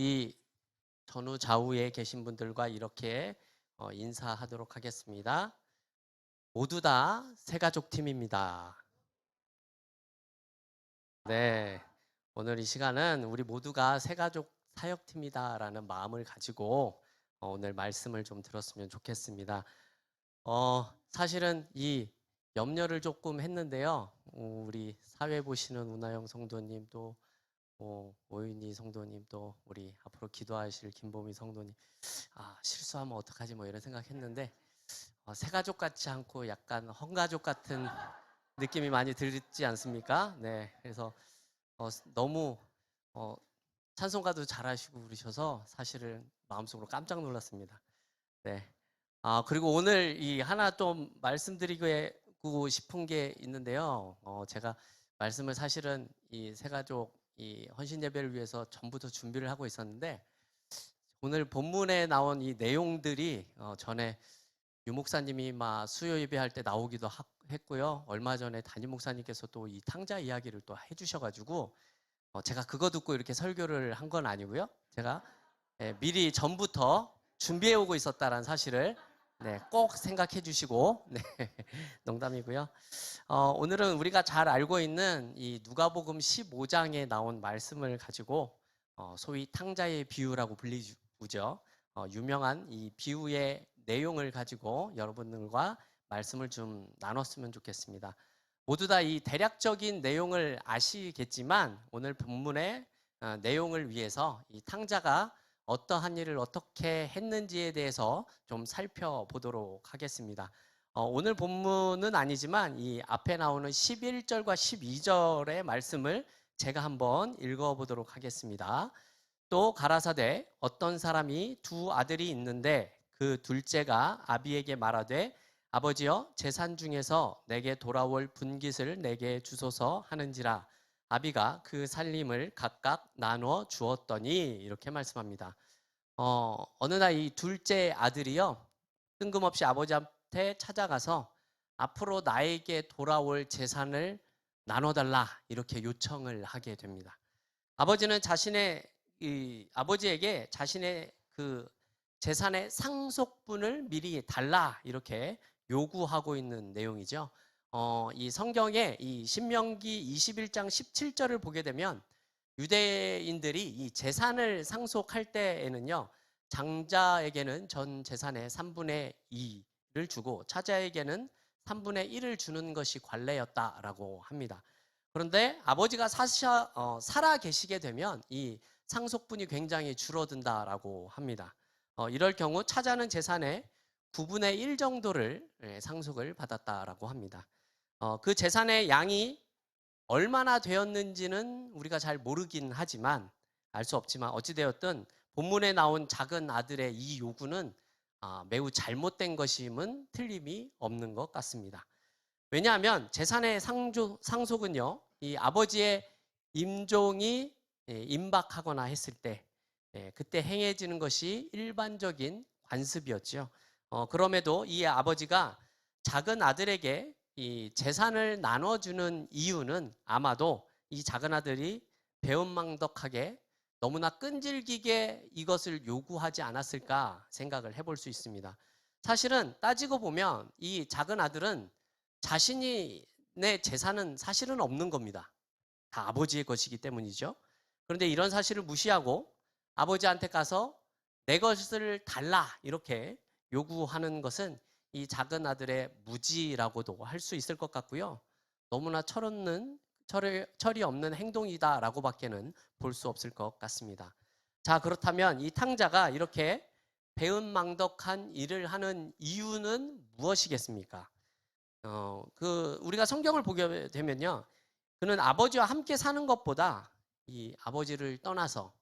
이 전후 좌우에 계신 분들과 이렇게 인사하도록 하겠습니다. 모두 다 새가족 팀입니다. 네, 오늘 이 시간은 우리 모두가 새가족 사역팀이다라는 마음을 가지고 오늘 말씀을 좀 들었으면 좋겠습니다. 사실은 이 염려를 조금 했는데요. 우리 사회 보시는 운하영 성도님 또 오윤희 성도님 또 우리 앞으로 기도하실 김보미 성도님 실수하면 어떡하지 뭐 이런 생각했는데 새가족 같지 않고 약간 헝가족 같은 느낌이 많이 들지 않습니까? 네, 그래서 너무 찬송가도 잘하시고 그러셔서 사실은 마음속으로 깜짝 놀랐습니다. 네. 그리고 오늘 이 하나 좀 말씀드리고 싶은 게 있는데요. 제가 말씀을 사실은 이 새가족 이 헌신 예배를 위해서 전부터 준비를 하고 있었는데 오늘 본문에 나온 이 내용들이 전에 유 목사님이 막 수요 예배할 때 나오기도 했고요. 얼마 전에 담임 목사님께서 또 이 탕자 이야기를 또 해주셔가지고 제가 그거 듣고 이렇게 설교를 한 건 아니고요. 제가 미리 전부터 준비해 오고 있었다는 사실을 꼭 생각해 주시고 농담이고요. 오늘은 우리가 잘 알고 있는 이 누가복음 15장에 나온 말씀을 가지고 소위 탕자의 비유라고 불리죠. 유명한 이 비유의 내용을 가지고 여러분들과 말씀을 좀 나눴으면 좋겠습니다. 모두 다 이 대략적인 내용을 아시겠지만 오늘 본문의 내용을 위해서 이 탕자가 어떠한 일을 어떻게 했는지에 대해서 좀 살펴보도록 하겠습니다. 오늘 본문은 아니지만 이 앞에 나오는 11절과 12절의 말씀을 제가 한번 읽어보도록 하겠습니다. 또 가라사대 어떤 사람이 두 아들이 있는데 그 둘째가 아비에게 말하되 아버지여 재산 중에서 내게 돌아올 분깃을 내게 주소서 하는지라 아비가 그 살림을 각각 나누어 주었더니 이렇게 말씀합니다. 어느 날 이 둘째 아들이요 뜬금없이 아버지한테 찾아가서 앞으로 나에게 돌아올 재산을 나눠달라 이렇게 요청을 하게 됩니다. 아버지는 아버지에게 자신의 그 재산의 상속분을 미리 달라 이렇게 요구하고 있는 내용이죠. 이 성경에 이 신명기 21장 17절을 보게 되면 유대인들이 이 재산을 상속할 때에는요, 장자에게는 전 재산의 3분의 2를 주고 차자에게는 3분의 1을 주는 것이 관례였다라고 합니다. 그런데 아버지가 살아 계시게 되면 이 상속분이 굉장히 줄어든다라고 합니다. 이럴 경우 차자는 재산의 9분의 1 정도를 상속을 받았다라고 합니다. 그 재산의 양이 얼마나 되었는지는 우리가 잘 모르긴 하지만 알 수 없지만 어찌되었든 본문에 나온 작은 아들의 이 요구는 매우 잘못된 것임은 틀림이 없는 것 같습니다. 왜냐하면 재산의 상속은요, 이 아버지의 임종이 임박하거나 했을 때 그때 행해지는 것이 일반적인 관습이었죠. 그럼에도 이 아버지가 작은 아들에게 이 재산을 나눠주는 이유는 아마도 이 작은 아들이 배은망덕하게 너무나 끈질기게 이것을 요구하지 않았을까 생각을 해볼 수 있습니다. 사실은 따지고 보면 이 작은 아들은 자신이 내 재산은 사실은 없는 겁니다. 다 아버지의 것이기 때문이죠. 그런데 이런 사실을 무시하고 아버지한테 가서 내 것을 달라 이렇게 요구하는 것은 이 작은 아들의 무지라고도 할 수 있을 것 같고요. 너무나 철이 없는 행동이다라고 밖에는 볼 수 없을 것 같습니다. 자, 그렇다면 이 탕자가 이렇게 배은망덕한 일을 하는 이유는 무엇이겠습니까? 우리가 성경을 보게 되면요. 그는 아버지와 함께 사는 것보다 이 아버지를 떠나서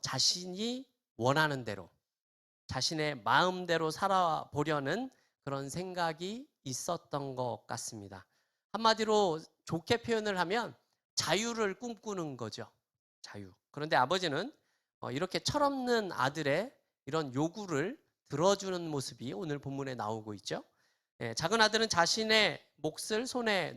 자신이 원하는 대로 자신의 마음대로 살아보려는 그런 생각이 있었던 것 같습니다. 한마디로 좋게 표현을 하면 자유를 꿈꾸는 거죠. 자유. 그런데 아버지는 이렇게 철없는 아들의 이런 요구를 들어주는 모습이 오늘 본문에 나오고 있죠. 작은 아들은 자신의 몫을 손에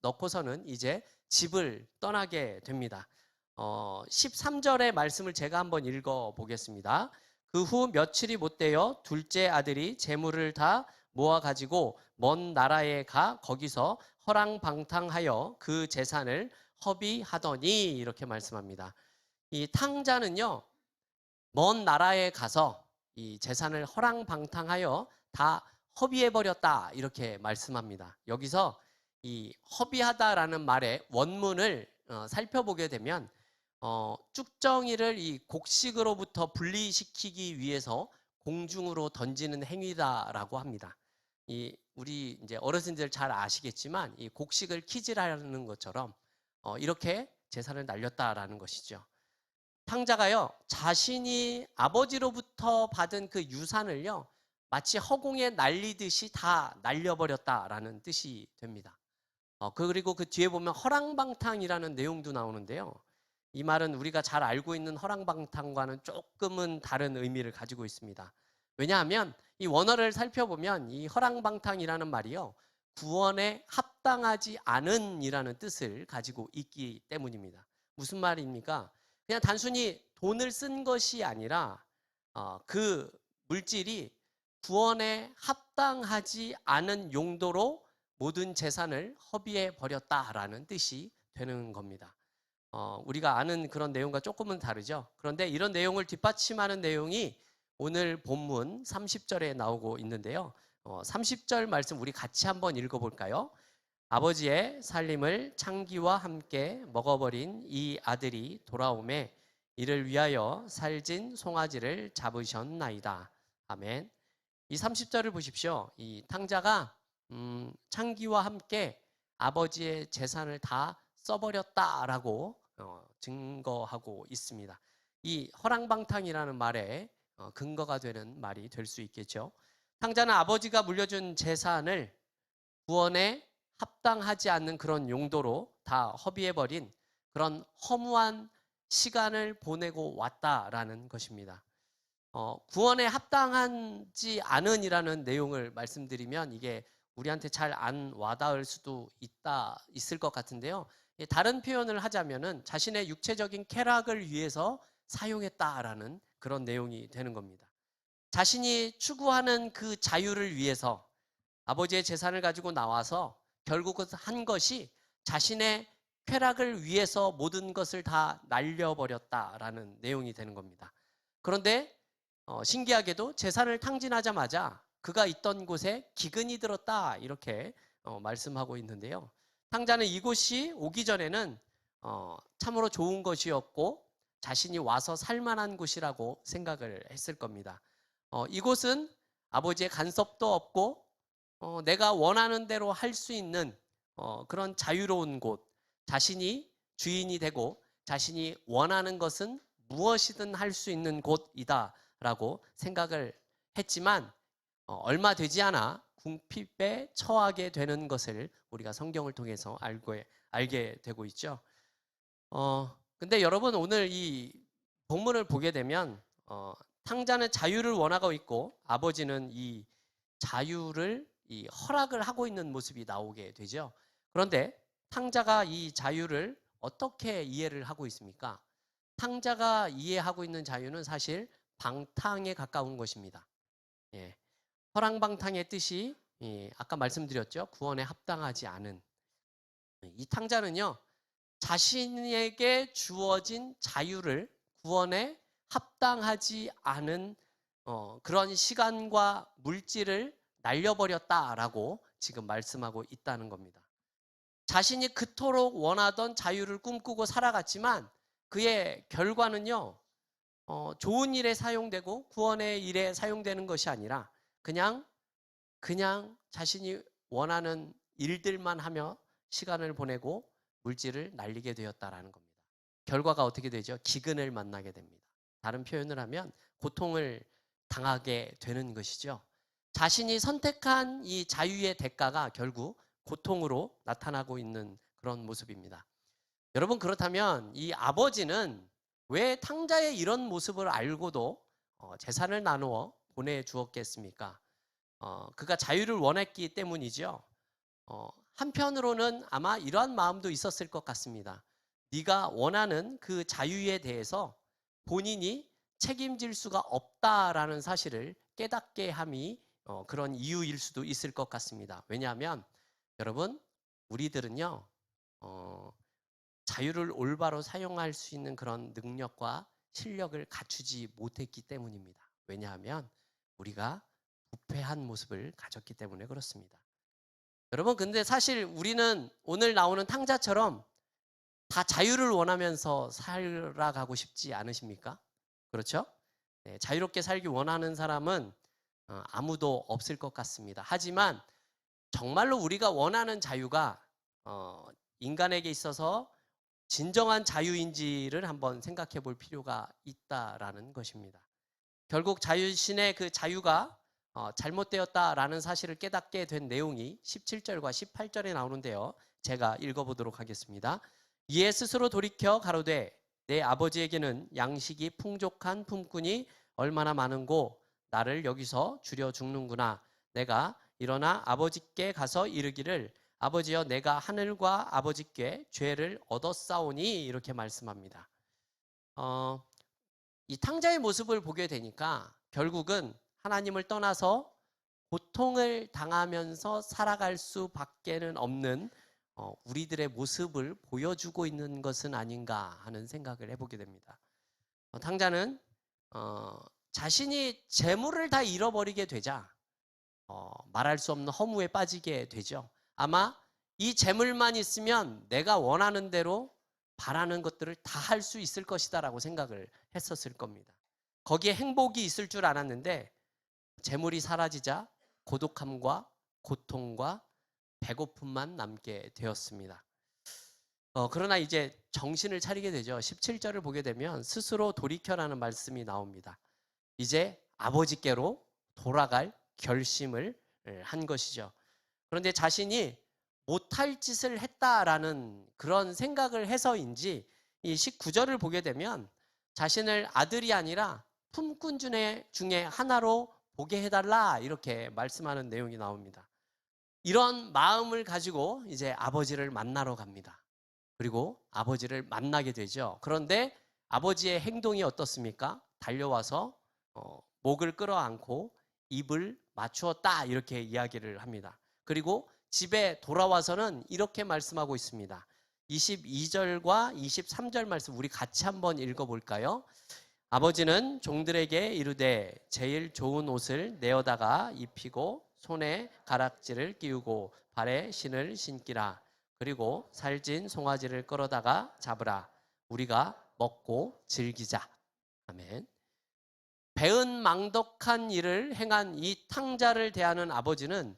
넣고서는 이제 집을 떠나게 됩니다. 13절의 말씀을 제가 한번 읽어 보겠습니다. 그 후 며칠이 못되어 둘째 아들이 재물을 다 모아 가지고 먼 나라에 가 거기서 허랑방탕하여 그 재산을 허비하더니, 이렇게 말씀합니다. 이 탕자는요, 먼 나라에 가서 이 재산을 허랑방탕하여 다 허비해 버렸다, 이렇게 말씀합니다. 여기서 이 허비하다라는 말의 원문을 살펴보게 되면 쭉정이를 이 곡식으로부터 분리시키기 위해서 공중으로 던지는 행위다라고 합니다. 우리 이제 어르신들 잘 아시겠지만 이 곡식을 키질하는 것처럼 이렇게 재산을 날렸다라는 것이죠. 탕자가요, 자신이 아버지로부터 받은 그 유산을요, 마치 허공에 날리듯이 다 날려버렸다라는 뜻이 됩니다. 그리고 그 뒤에 보면 허랑방탕이라는 내용도 나오는데요. 이 말은 우리가 잘 알고 있는 허랑방탕과는 조금은 다른 의미를 가지고 있습니다. 왜냐하면 이 원어를 살펴보면 이 허랑방탕이라는 말이요, 구원에 합당하지 않은 이라는 뜻을 가지고 있기 때문입니다. 무슨 말입니까? 그냥 단순히 돈을 쓴 것이 아니라 그 물질이 구원에 합당하지 않은 용도로 모든 재산을 허비해 버렸다라는 뜻이 되는 겁니다. 우리가 아는 그런 내용과 조금은 다르죠. 그런데 이런 내용을 뒷받침하는 내용이 오늘 본문 30절에 나오고 있는데요. 30절 말씀 우리 같이 한번 읽어볼까요? 아버지의 살림을 창기와 함께 먹어버린 이 아들이 돌아오매 이를 위하여 살진 송아지를 잡으셨나이다. 아멘. 이 30절을 보십시오. 이 탕자가 창기와 함께 아버지의 재산을 다 써버렸다라고 증거하고 있습니다. 이 허랑방탕이라는 말에 근거가 되는 말이 될 수 있겠죠. 탕자는 아버지가 물려준 재산을 구원에 합당하지 않는 그런 용도로 다 허비해버린 그런 허무한 시간을 보내고 왔다라는 것입니다. 구원에 합당하지 않은이라는 내용을 말씀드리면 이게 우리한테 잘 안 와닿을 수도 있을 것 같은데요. 다른 표현을 하자면은 자신의 육체적인 쾌락을 위해서 사용했다라는 그런 내용이 되는 겁니다. 자신이 추구하는 그 자유를 위해서 아버지의 재산을 가지고 나와서 결국은 한 것이 자신의 쾌락을 위해서 모든 것을 다 날려버렸다라는 내용이 되는 겁니다. 그런데 신기하게도 재산을 탕진하자마자 그가 있던 곳에 기근이 들었다, 이렇게 말씀하고 있는데요. 탕자는 이곳이 오기 전에는 참으로 좋은 것이었고 자신이 와서 살만한 곳이라고 생각을 했을 겁니다. 이곳은 아버지의 간섭도 없고 내가 원하는 대로 할 수 있는 그런 자유로운 곳, 자신이 주인이 되고 자신이 원하는 것은 무엇이든 할 수 있는 곳이다라고 생각을 했지만 얼마 되지 않아 궁핍에 처하게 되는 것을 우리가 성경을 통해서 알게 되고 있죠. 근데 여러분, 오늘 이 본문을 보게 되면 탕자는 자유를 원하고 있고 아버지는 이 자유를 허락을 하고 있는 모습이 나오게 되죠. 그런데 탕자가 이 자유를 어떻게 이해를 하고 있습니까? 탕자가 이해하고 있는 자유는 사실 방탕에 가까운 것입니다. 예. 허랑방탕의 뜻이 아까 말씀드렸죠. 구원에 합당하지 않은. 이 탕자는요, 자신에게 주어진 자유를 구원에 합당하지 않은 그런 시간과 물질을 날려버렸다라고 지금 말씀하고 있다는 겁니다. 자신이 그토록 원하던 자유를 꿈꾸고 살아갔지만 그의 결과는요, 좋은 일에 사용되고 구원의 일에 사용되는 것이 아니라 그냥 자신이 원하는 일들만 하며 시간을 보내고 물질을 날리게 되었다라는 겁니다. 결과가 어떻게 되죠? 기근을 만나게 됩니다. 다른 표현을 하면 고통을 당하게 되는 것이죠. 자신이 선택한 이 자유의 대가가 결국 고통으로 나타나고 있는 그런 모습입니다. 여러분, 그렇다면 이 아버지는 왜 탕자의 이런 모습을 알고도 재산을 나누어 보내주었겠습니까? 그가 자유를 원했기 때문이죠. 한편으로는 아마 이러한 마음도 있었을 것 같습니다. 네가 원하는 그 자유에 대해서 본인이 책임질 수가 없다라는 사실을 깨닫게 함이 그런 이유일 수도 있을 것 같습니다. 왜냐하면 여러분, 우리들은요 자유를 올바로 사용할 수 있는 그런 능력과 실력을 갖추지 못했기 때문입니다. 왜냐하면 우리가 부패한 모습을 가졌기 때문에 그렇습니다. 여러분, 근데 사실 우리는 오늘 나오는 탕자처럼 다 자유를 원하면서 살아가고 싶지 않으십니까? 그렇죠? 네, 자유롭게 살기 원하는 사람은 아무도 없을 것 같습니다. 하지만 정말로 우리가 원하는 자유가 인간에게 있어서 진정한 자유인지를 한번 생각해 볼 필요가 있다라는 것입니다. 결국 자유신의 그 자유가 잘못되었다라는 사실을 깨닫게 된 내용이 17절과 18절에 나오는데요. 제가 읽어보도록 하겠습니다. 이에 스스로 돌이켜 가로되 내 아버지에게는 양식이 풍족한 품꾼이 얼마나 많은고 나를 여기서 줄여 죽는구나. 내가 일어나 아버지께 가서 이르기를 아버지여 내가 하늘과 아버지께 죄를 얻었사오니 이렇게 말씀합니다. 이 탕자의 모습을 보게 되니까 결국은 하나님을 떠나서 고통을 당하면서 살아갈 수밖에는 없는 우리들의 모습을 보여주고 있는 것은 아닌가 하는 생각을 해보게 됩니다. 탕자는 자신이 재물을 다 잃어버리게 되자 말할 수 없는 허무에 빠지게 되죠. 아마 이 재물만 있으면 내가 원하는 대로 바라는 것들을 다 할 수 있을 것이다라고 생각을 했었을 겁니다. 거기에 행복이 있을 줄 알았는데 재물이 사라지자 고독함과 고통과 배고픔만 남게 되었습니다. 그러나 이제 정신을 차리게 되죠. 17절을 보게 되면 스스로 돌이켜라는 말씀이 나옵니다. 이제 아버지께로 돌아갈 결심을 한 것이죠. 그런데 자신이 못할 짓을 했다라는 그런 생각을 해서인지 이 19절을 보게 되면 자신을 아들이 아니라 품꾼 중에 하나로 보게 해달라 이렇게 말씀하는 내용이 나옵니다. 이런 마음을 가지고 이제 아버지를 만나러 갑니다. 그리고 아버지를 만나게 되죠. 그런데 아버지의 행동이 어떻습니까? 달려와서 목을 끌어안고 입을 맞추었다 이렇게 이야기를 합니다. 그리고 집에 돌아와서는 이렇게 말씀하고 있습니다. 22절과 23절 말씀 우리 같이 한번 읽어볼까요? 아버지는 종들에게 이르되 제일 좋은 옷을 내어다가 입히고 손에 가락지를 끼우고 발에 신을 신기라. 그리고 살진 송아지를 끌어다가 잡으라. 우리가 먹고 즐기자. 아멘. 배은망덕한 일을 행한 이 탕자를 대하는 아버지는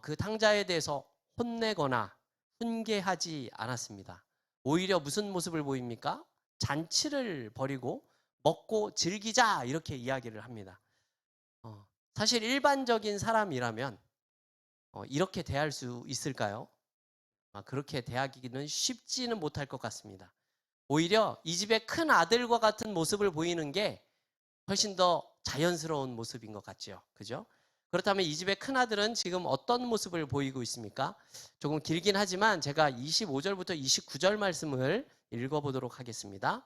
그 탕자에 대해서 혼내거나 훈계하지 않았습니다. 오히려 무슨 모습을 보입니까? 잔치를 벌이고 먹고 즐기자 이렇게 이야기를 합니다. 사실 일반적인 사람이라면 이렇게 대할 수 있을까요? 그렇게 대하기는 쉽지는 못할 것 같습니다. 오히려 이 집의 큰 아들과 같은 모습을 보이는 게 훨씬 더 자연스러운 모습인 것 같죠. 그죠? 그렇다면 이 집의 큰아들은 지금 어떤 모습을 보이고 있습니까? 조금 길긴 하지만 제가 25절부터 29절 말씀을 읽어보도록 하겠습니다.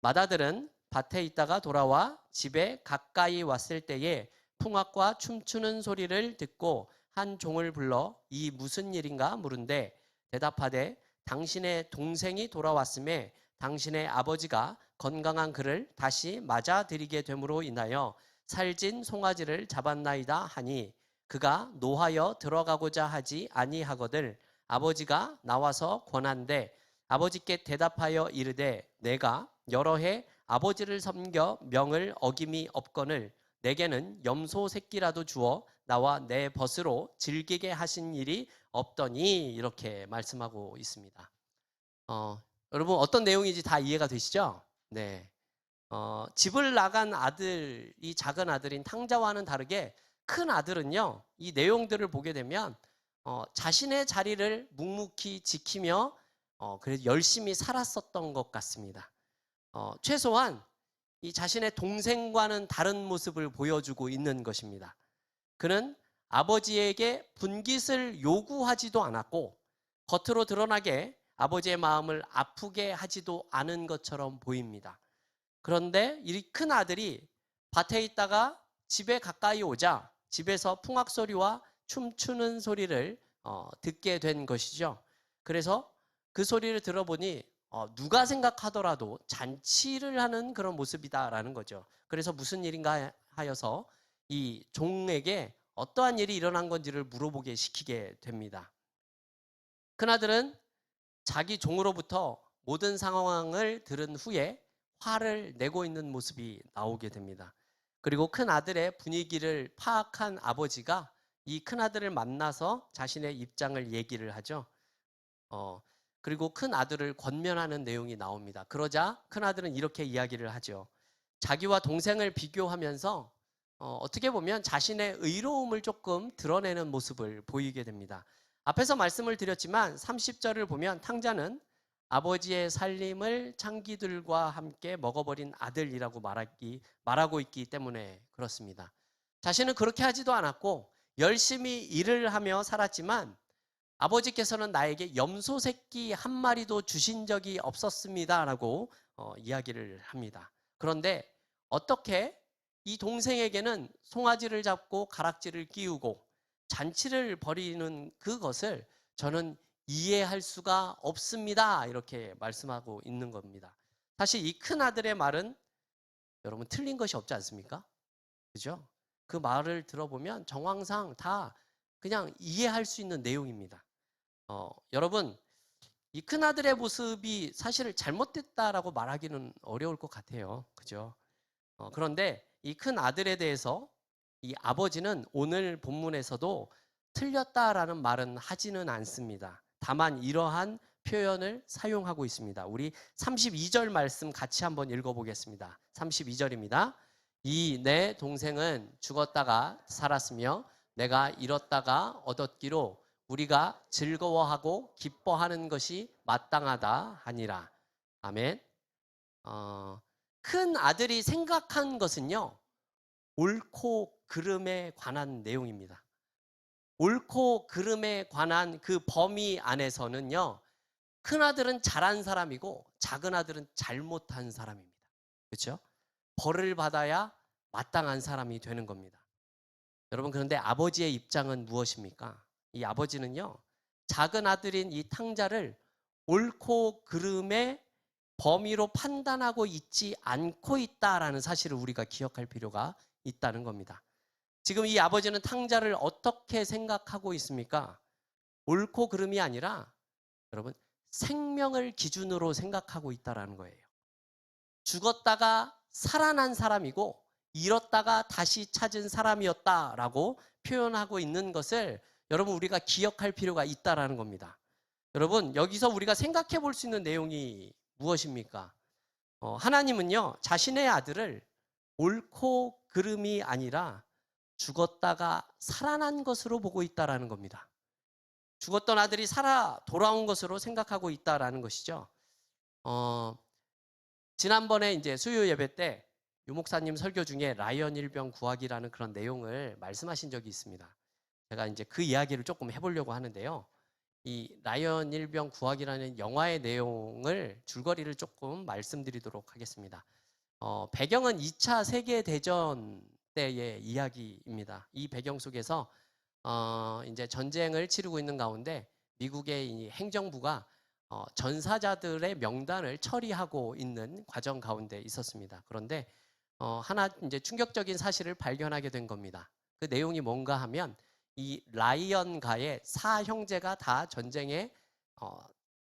맏아들은 밭에 있다가 돌아와 집에 가까이 왔을 때에 풍악과 춤추는 소리를 듣고 한 종을 불러 이 무슨 일인가 물은데 대답하되 당신의 동생이 돌아왔음에 당신의 아버지가 건강한 그를 다시 맞아들이게 됨으로 인하여 살진 송아지를 잡았나이다 하니 그가 노하여 들어가고자 하지 아니하거늘 아버지가 나와서 권한대 아버지께 대답하여 이르되 내가 여러 해 아버지를 섬겨 명을 어김이 없거늘 내게는 염소 새끼라도 주어 나와 내 벗으로 즐기게 하신 일이 없더니 이렇게 말씀하고 있습니다. 여러분 어떤 내용인지 다 이해가 되시죠? 네. 집을 나간 아들, 이 작은 아들인 탕자와는 다르게 큰 아들은요, 이 내용들을 보게 되면 자신의 자리를 묵묵히 지키며 그래도 열심히 살았었던 것 같습니다. 최소한 이 자신의 동생과는 다른 모습을 보여주고 있는 것입니다. 그는 아버지에게 분깃을 요구하지도 않았고 겉으로 드러나게 아버지의 마음을 아프게 하지도 않은 것처럼 보입니다. 그런데 이 큰 아들이 밭에 있다가 집에 가까이 오자 집에서 풍악 소리와 춤추는 소리를 듣게 된 것이죠. 그래서 그 소리를 들어보니 누가 생각하더라도 잔치를 하는 그런 모습이다라는 거죠. 그래서 무슨 일인가 하여서 이 종에게 어떠한 일이 일어난 건지를 물어보게 시키게 됩니다. 큰아들은 자기 종으로부터 모든 상황을 들은 후에 화를 내고 있는 모습이 나오게 됩니다. 그리고 큰아들의 분위기를 파악한 아버지가 이 큰아들을 만나서 자신의 입장을 얘기를 하죠. 그리고 큰아들을 권면하는 내용이 나옵니다. 그러자 큰아들은 이렇게 이야기를 하죠. 자기와 동생을 비교하면서 어떻게 보면 자신의 의로움을 조금 드러내는 모습을 보이게 됩니다. 앞에서 말씀을 드렸지만 30절을 보면 탕자는 아버지의 살림을 창기들과 함께 먹어버린 아들이라고 말하고 있기 때문에 그렇습니다. 자신은 그렇게 하지도 않았고 열심히 일을 하며 살았지만 아버지께서는 나에게 염소 새끼 한 마리도 주신 적이 없었습니다 라고 이야기를 합니다. 그런데 어떻게 이 동생에게는 송아지를 잡고 가락지를 끼우고 잔치를 벌이는 그것을 저는 이해할 수가 없습니다. 이렇게 말씀하고 있는 겁니다. 사실 이 큰아들의 말은 여러분 틀린 것이 없지 않습니까? 그죠? 그 말을 들어보면 정황상 다 그냥 이해할 수 있는 내용입니다. 여러분 이 큰아들의 모습이 사실 잘못됐다라고 말하기는 어려울 것 같아요. 그죠? 그런데 이 큰아들에 대해서 이 아버지는 오늘 본문에서도 틀렸다라는 말은 하지는 않습니다. 다만 이러한 표현을 사용하고 있습니다. 우리 32절 말씀 같이 한번 읽어보겠습니다. 32절입니다. 이 내 동생은 죽었다가 살았으며 내가 잃었다가 얻었기로 우리가 즐거워하고 기뻐하는 것이 마땅하다 하니라. 아멘. 큰 아들이 생각한 것은요, 옳고 그름에 관한 내용입니다. 옳고 그름에 관한 그 범위 안에서는요, 큰 아들은 잘한 사람이고 작은 아들은 잘못한 사람입니다. 그렇죠? 벌을 받아야 마땅한 사람이 되는 겁니다. 여러분, 그런데 아버지의 입장은 무엇입니까? 이 아버지는요, 작은 아들인 이 탕자를 옳고 그름의 범위로 판단하고 있지 않고 있다라는 사실을 우리가 기억할 필요가 있다는 겁니다. 지금 이 아버지는 탕자를 어떻게 생각하고 있습니까? 옳고 그름이 아니라 여러분 생명을 기준으로 생각하고 있다라는 거예요. 죽었다가 살아난 사람이고 잃었다가 다시 찾은 사람이었다라고 표현하고 있는 것을 여러분 우리가 기억할 필요가 있다라는 겁니다. 여러분 여기서 우리가 생각해 볼 수 있는 내용이 무엇입니까? 하나님은요 자신의 아들을 옳고 그름이 아니라 죽었다가 살아난 것으로 보고 있다라는 겁니다. 죽었던 아들이 살아 돌아온 것으로 생각하고 있다라는 것이죠. 지난번에 이제 수요 예배 때 유목사님 설교 중에 라이언 일병 구하기라는 그런 내용을 말씀하신 적이 있습니다. 제가 이제 그 이야기를 조금 해보려고 하는데요. 이 라이언 일병 구하기라는 영화의 내용을 줄거리를 조금 말씀드리도록 하겠습니다. 배경은 2차 세계대전 때의 이야기입니다. 이 배경 속에서 이제 전쟁을 치르고 있는 가운데 미국의 이 행정부가 전사자들의 명단을 처리하고 있는 과정 가운데 있었습니다. 그런데 하나 이제 충격적인 사실을 발견하게 된 겁니다. 그 내용이 뭔가 하면 이 라이언가의 4형제가 다 전쟁에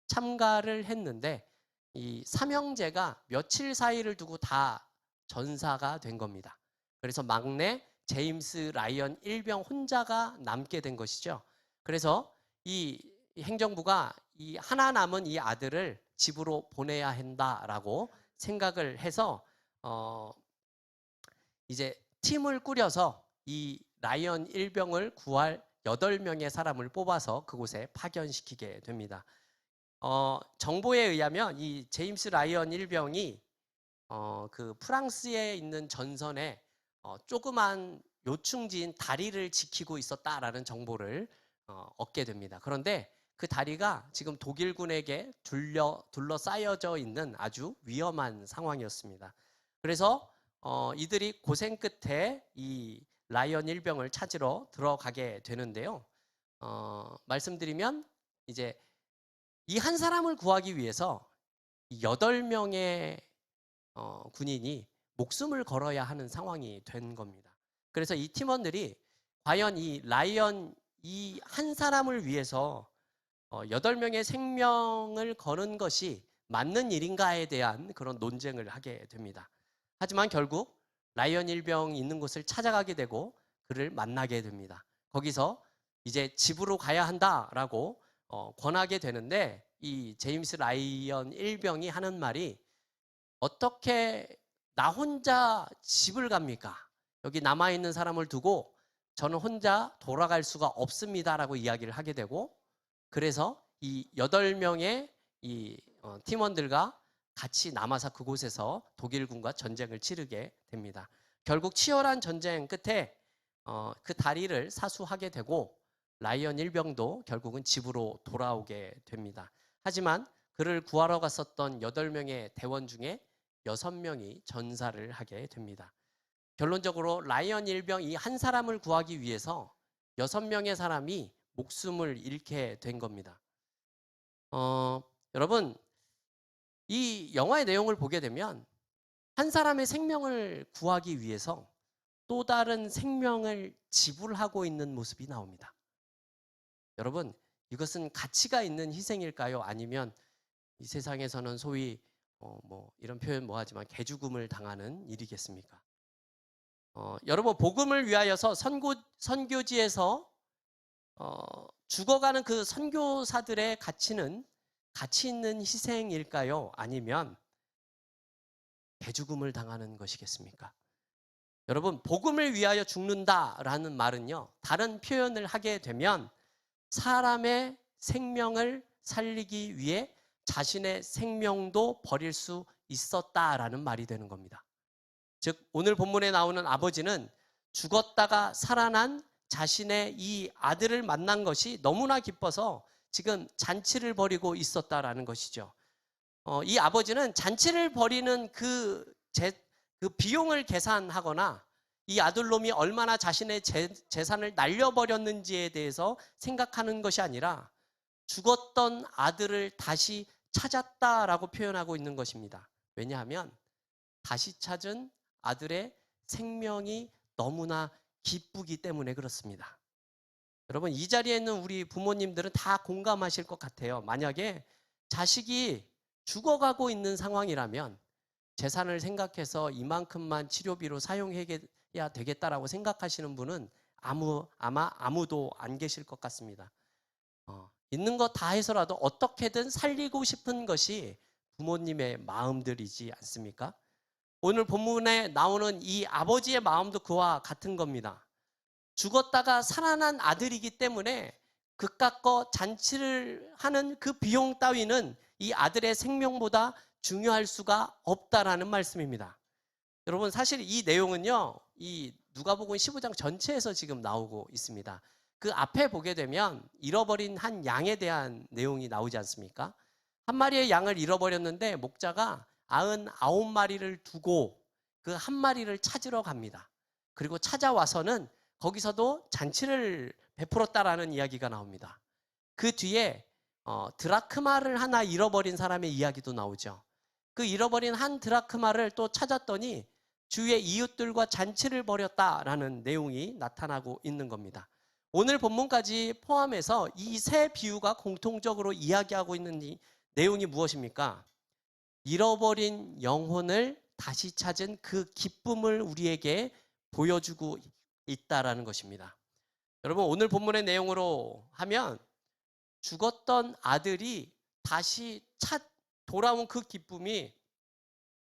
참가를 했는데 이 3형제가 며칠 사이를 두고 다 전사가 된 겁니다. 그래서 막내 제임스 라이언 일병 혼자가 남게 된 것이죠. 그래서 이 행정부가 이 하나 남은 이 아들을 집으로 보내야 한다라고 생각을 해서 이제 팀을 꾸려서 이 라이언 일병을 구할 8명의 사람을 뽑아서 그곳에 파견시키게 됩니다. 정보에 의하면 이 제임스 라이언 일병이 그 프랑스에 있는 전선에 조그만 요충지인 다리를 지키고 있었다라는 정보를 얻게 됩니다. 그런데 그 다리가 지금 독일군에게 둘러싸여져 있는 아주 위험한 상황이었습니다. 그래서 이들이 고생 끝에 이 라이언 일병을 찾으러 들어가게 되는데요. 말씀드리면 이제 이 한 사람을 구하기 위해서 8명의 군인이 목숨을 걸어야 하는 상황이 된 겁니다. 그래서 이 팀원들이 과연 이 라이언 이 한 사람을 위해서 8명의 생명을 거는 것이 맞는 일인가에 대한 그런 논쟁을 하게 됩니다. 하지만 결국 라이언 일병이 있는 곳을 찾아가게 되고 그를 만나게 됩니다. 거기서 이제 집으로 가야 한다라고 권하게 되는데 이 제임스 라이언 일병이 하는 말이 어떻게 나 혼자 집을 갑니까? 여기 남아있는 사람을 두고 저는 혼자 돌아갈 수가 없습니다라고 이야기를 하게 되고 그래서 이 8명의 이 팀원들과 같이 남아서 그곳에서 독일군과 전쟁을 치르게 됩니다. 결국 치열한 전쟁 끝에 그 다리를 사수하게 되고 라이언 일병도 결국은 집으로 돌아오게 됩니다. 하지만 그를 구하러 갔었던 8명의 대원 중에 6명이 전사를 하게 됩니다. 결론적으로 라이언 일병 이 한 사람을 구하기 위해서 6명의 사람이 목숨을 잃게 된 겁니다. 여러분, 이 영화의 내용을 보게 되면 한 사람의 생명을 구하기 위해서 또 다른 생명을 지불하고 있는 모습이 나옵니다. 여러분, 이것은 가치가 있는 희생일까요? 아니면 이 세상에서는 소위 이런 표현 뭐하지만 개죽음을 당하는 일이겠습니까? 여러분, 복음을 위하여서 선교지에서 죽어가는 그 선교사들의 가치는 가치 있는 희생일까요? 아니면 개죽음을 당하는 것이겠습니까? 여러분, 복음을 위하여 죽는다라는 말은요, 다른 표현을 하게 되면 사람의 생명을 살리기 위해 자신의 생명도 버릴 수 있었다라는 말이 되는 겁니다. 즉 오늘 본문에 나오는 아버지는 죽었다가 살아난 자신의 이 아들을 만난 것이 너무나 기뻐서 지금 잔치를 벌이고 있었다라는 것이죠. 이 아버지는 잔치를 벌이는 그 비용을 계산하거나 이 아들놈이 얼마나 자신의 재산을 날려버렸는지에 대해서 생각하는 것이 아니라 죽었던 아들을 다시 찾았다라고 표현하고 있는 것입니다. 왜냐하면 다시 찾은 아들의 생명이 너무나 기쁘기 때문에 그렇습니다. 여러분, 이 자리에 있는 우리 부모님들은 다 공감하실 것 같아요. 만약에 자식이 죽어가고 있는 상황이라면 재산을 생각해서 이만큼만 치료비로 사용해야 되겠다라고 생각하시는 분은 아마 아무도 안 계실 것 같습니다. 있는 거 다 해서라도 어떻게든 살리고 싶은 것이 부모님의 마음들이지 않습니까? 오늘 본문에 나오는 이 아버지의 마음도 그와 같은 겁니다. 죽었다가 살아난 아들이기 때문에 그깟 잔치를 하는 그 비용 따위는 이 아들의 생명보다 중요할 수가 없다라는 말씀입니다. 여러분, 사실 이 내용은요, 이 누가복음 15장 전체에서 지금 나오고 있습니다. 그 앞에 보게 되면 잃어버린 한 양에 대한 내용이 나오지 않습니까? 한 마리의 양을 잃어버렸는데 목자가 99마리를 두고 그 한 마리를 찾으러 갑니다. 그리고 찾아와서는 거기서도 잔치를 베풀었다라는 이야기가 나옵니다. 그 뒤에 드라크마를 하나 잃어버린 사람의 이야기도 나오죠. 그 잃어버린 한 드라크마를 또 찾았더니 주위의 이웃들과 잔치를 벌였다라는 내용이 나타나고 있는 겁니다. 오늘 본문까지 포함해서 이 세 비유가 공통적으로 이야기하고 있는 이 내용이 무엇입니까? 잃어버린 영혼을 다시 찾은 그 기쁨을 우리에게 보여주고 있다라는 것입니다. 여러분, 오늘 본문의 내용으로 하면 죽었던 아들이 다시 돌아온 그 기쁨이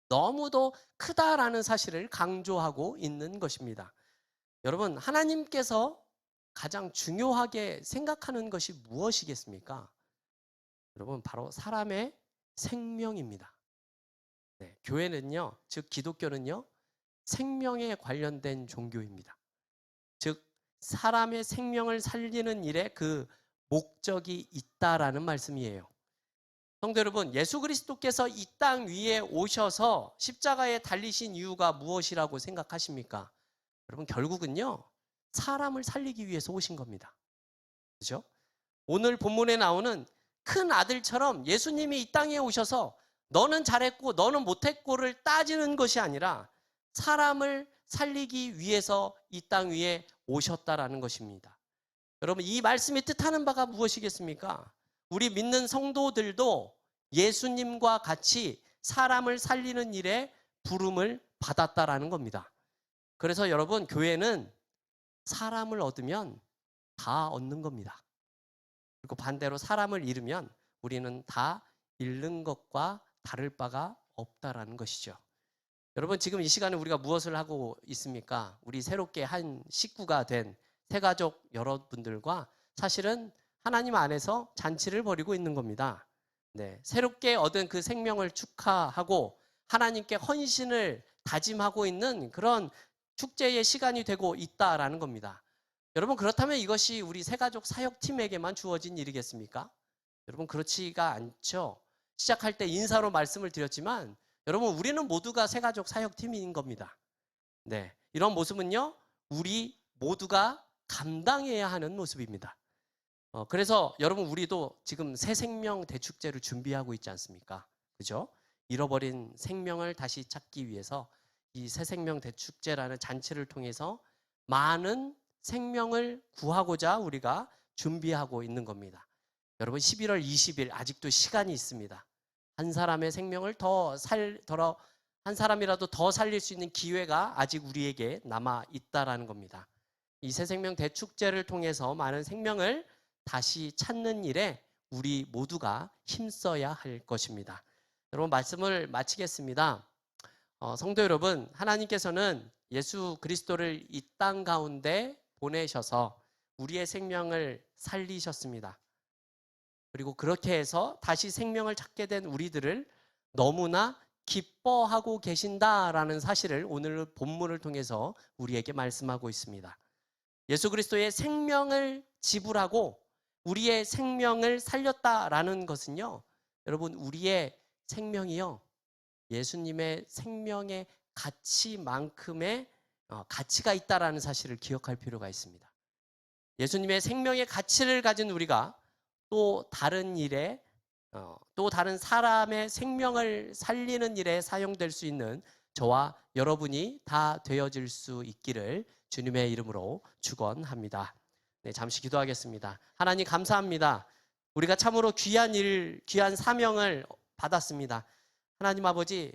너무도 크다라는 사실을 강조하고 있는 것입니다. 여러분, 하나님께서 가장 중요하게 생각하는 것이 무엇이겠습니까? 여러분, 바로 사람의 생명입니다. 네, 교회는요, 즉 기독교는요, 생명에 관련된 종교입니다. 즉 사람의 생명을 살리는 일에 그 목적이 있다라는 말씀이에요. 성도 여러분, 예수 그리스도께서 이 땅 위에 오셔서 십자가에 달리신 이유가 무엇이라고 생각하십니까? 여러분, 결국은요, 사람을 살리기 위해서 오신 겁니다. 그죠? 오늘 본문에 나오는 큰 아들처럼 예수님이 이 땅에 오셔서 너는 잘했고 너는 못했고를 따지는 것이 아니라 사람을 살리기 위해서 이 땅 위에 오셨다라는 것입니다. 여러분, 이 말씀이 뜻하는 바가 무엇이겠습니까? 우리 믿는 성도들도 예수님과 같이 사람을 살리는 일에 부름을 받았다라는 겁니다. 그래서 여러분, 교회는 사람을 얻으면 다 얻는 겁니다. 그리고 반대로 사람을 잃으면 우리는 다 잃는 것과 다를 바가 없다라는 것이죠. 여러분, 지금 이 시간에 우리가 무엇을 하고 있습니까? 우리 새롭게 한 식구가 된 새가족 여러분들과 사실은 하나님 안에서 잔치를 벌이고 있는 겁니다. 네, 새롭게 얻은 그 생명을 축하하고 하나님께 헌신을 다짐하고 있는 그런 축제의 시간이 되고 있다라는 겁니다. 여러분, 그렇다면 이것이 우리 새가족 사역팀에게만 주어진 일이겠습니까? 여러분, 그렇지가 않죠. 시작할 때 인사로 말씀을 드렸지만 여러분, 우리는 모두가 새가족 사역팀인 겁니다. 네, 이런 모습은요, 우리 모두가 감당해야 하는 모습입니다. 그래서 여러분, 우리도 지금 새 생명 대축제를 준비하고 있지 않습니까? 그죠? 잃어버린 생명을 다시 찾기 위해서 이 새 생명 대축제라는 잔치를 통해서 많은 생명을 구하고자 우리가 준비하고 있는 겁니다. 여러분, 11월 20일 아직도 시간이 있습니다. 한 사람의 생명을 한 사람이라도 더 살릴 수 있는 기회가 아직 우리에게 남아 있다라는 겁니다. 이 새 생명 대축제를 통해서 많은 생명을 다시 찾는 일에 우리 모두가 힘써야 할 것입니다. 여러분, 말씀을 마치겠습니다. 성도 여러분, 하나님께서는 예수 그리스도를 이 땅 가운데 보내셔서 우리의 생명을 살리셨습니다. 그리고 그렇게 해서 다시 생명을 찾게 된 우리들을 너무나 기뻐하고 계신다라는 사실을 오늘 본문을 통해서 우리에게 말씀하고 있습니다. 예수 그리스도의 생명을 지불하고 우리의 생명을 살렸다라는 것은요, 여러분, 우리의 생명이요, 예수님의 생명의 가치만큼의 가치가 있다라는 사실을 기억할 필요가 있습니다. 예수님의 생명의 가치를 가진 우리가 또 다른 일에, 또 다른 사람의 생명을 살리는 일에 사용될 수 있는 저와 여러분이 다 되어질 수 있기를 주님의 이름으로 축원합니다. 네, 잠시 기도하겠습니다. 하나님, 감사합니다. 우리가 참으로 귀한 사명을 받았습니다. 하나님 아버지,